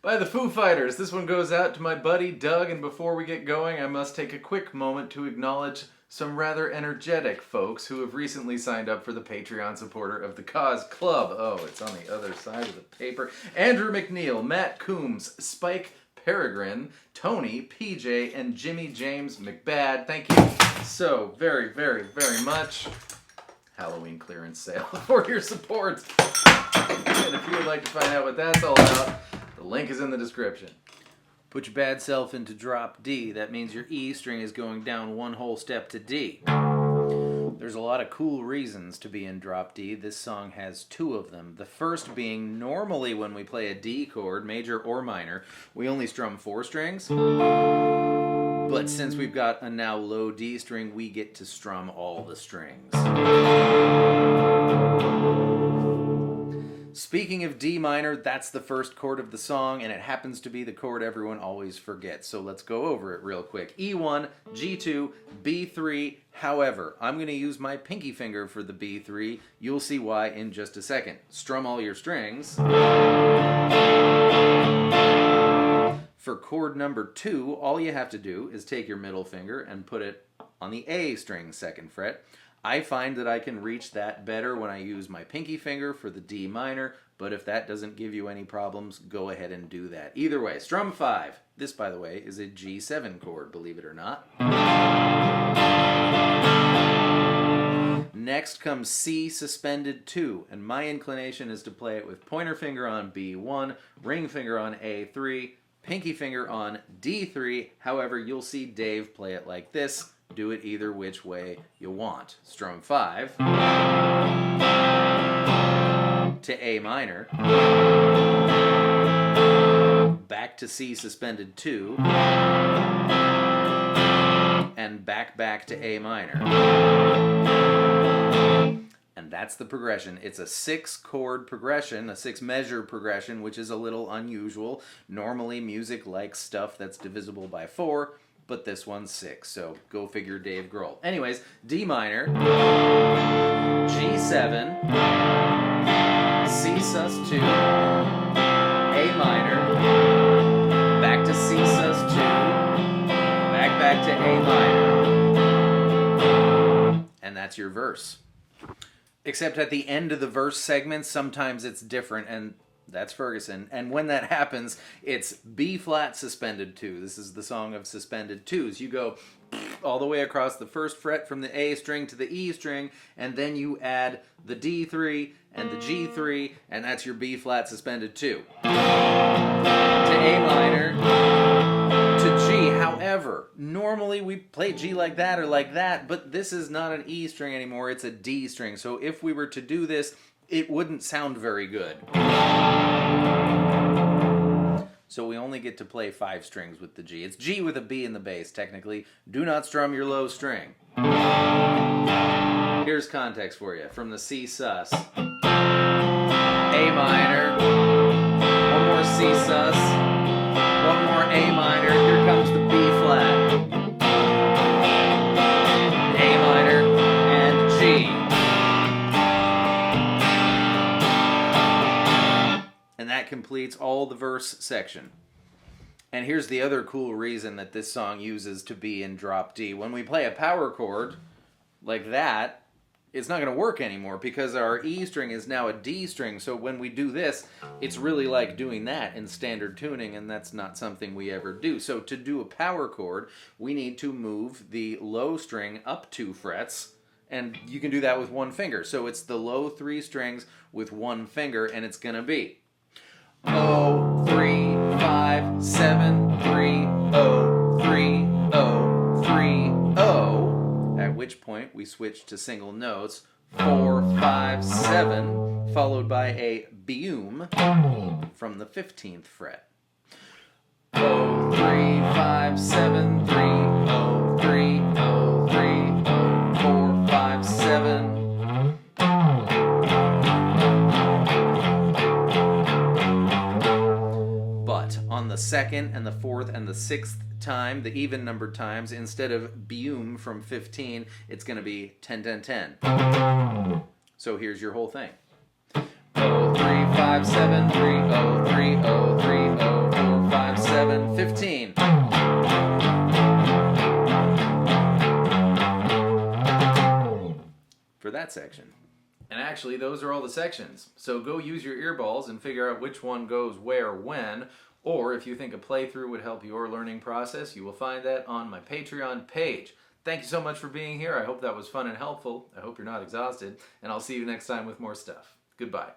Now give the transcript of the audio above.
By the Foo Fighters. This one goes out to my buddy Doug, and before we get going, I must take a quick moment to acknowledge some rather energetic folks who have recently signed up for the Patreon supporter of the Cause Club. Oh, it's on the other side of the paper. Andrew McNeil, Matt Coombs, Spike Peregrine, Tony, PJ, and Jimmy James McBad. Thank you so very, very, very much. Halloween clearance sale for your support. And if you would like to find out what that's all about, the link is in the description. Put your bad self into drop D. That means your E string is going down one whole step to D. There's a lot of cool reasons to be in drop D. This song has two of them. The first being, normally when we play a D chord, major or minor, we only strum 4 strings. But since we've got a now low D string, we get to strum all the strings. Speaking of D minor, that's the first chord of the song, and it happens to be the chord everyone always forgets. So let's go over it real quick. E1, G2, B3. However, I'm going to use my pinky finger for the B3. You'll see why in just a second. Strum all your strings. For chord number 2, all you have to do is take your middle finger and put it on the A string 2nd fret. I find that I can reach that better when I use my pinky finger for the D minor, but if that doesn't give you any problems, go ahead and do that. Either way, strum 5. This, by the way, is a G7 chord, believe it or not. Next comes C suspended 2, and my inclination is to play it with pointer finger on B1, ring finger on A3, pinky finger on D3. However, you'll see Dave play it like this. Do it either which way you want. Strum 5 to A minor, back to C suspended 2, and back to A minor. And that's the progression. It's a 6-chord progression, a 6-measure progression, which is a little unusual. Normally, music likes stuff that's divisible by 4, but this one's 6, so go figure Dave Grohl. Anyways, D minor, G7, C sus 2, A minor, back to C sus 2, back to A minor. And that's your verse. Except at the end of the verse segment, sometimes it's different, and that's Ferguson. And when that happens, it's B flat suspended 2. This is the song of suspended 2s. You go all the way across the 1st fret from the A string to the E string, and then you add the D3 and the G3, and that's your B flat suspended 2. To A minor, to G. However, normally we play G like that or like that, but this is not an E string anymore, it's a D string. So if we were to do this, it wouldn't sound very good. So we only get to play 5 strings with the G. It's G with a B in the bass, technically. Do not strum your low string. Here's context for you. From the C sus, A minor, one more C sus, one more A minor, here comes the B flat, A minor, and G. And that completes all the verse section. And here's the other cool reason that this song uses to be in drop D. When we play a power chord like that, it's not going to work anymore because our E string is now a D string. So when we do this, it's really like doing that in standard tuning, and that's not something we ever do. So to do a power chord, we need to move the low string up 2 frets, and you can do that with one finger. So it's the low 3 strings with one finger, and it's going to be 0, 3, 5, 7, 3, 0, 3, 0, 3, 0. At which point we switch to single notes, 4, 5, 7, followed by a boom from the 15th fret. 0, 3, 5, 7, 3, 0, 3, 0, 3, 0, 4, 5, 7. But on the 2nd and the 4th and the 6th time, the even numbered times, instead of boom from 15, it's going to be 10, 10, 10. So here's your whole thing. 357 457 15. For that section. And actually, those are all the sections. So go use your earballs and figure out which one goes where, when, or if you think a playthrough would help your learning process, you will find that on my Patreon page. Thank you so much for being here. I hope that was fun and helpful. I hope you're not exhausted, and I'll see you next time with more stuff. Goodbye.